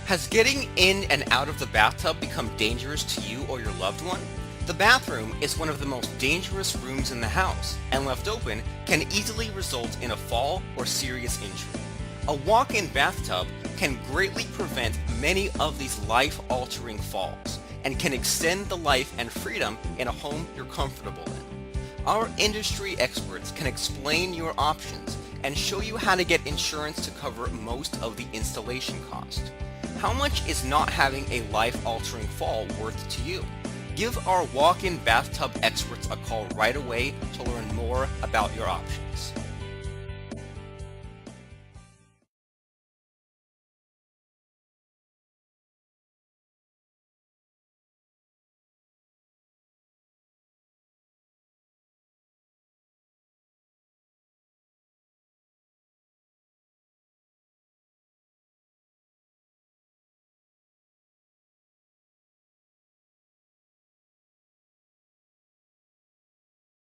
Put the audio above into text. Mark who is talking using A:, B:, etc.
A: Has getting in and out of the bathtub become dangerous to you or your loved one? The bathroom is one of the most dangerous rooms in the house, and left open can easily result in a fall or serious injury. A walk-in bathtub can greatly prevent many of these life-altering falls and can extend the life and freedom in a home you're comfortable in. Our industry experts can explain your options and show you how to get insurance to cover most of the installation cost. How much is not having a life-altering fall worth to you? Give our walk-in bathtub experts a call right away to learn more about your options.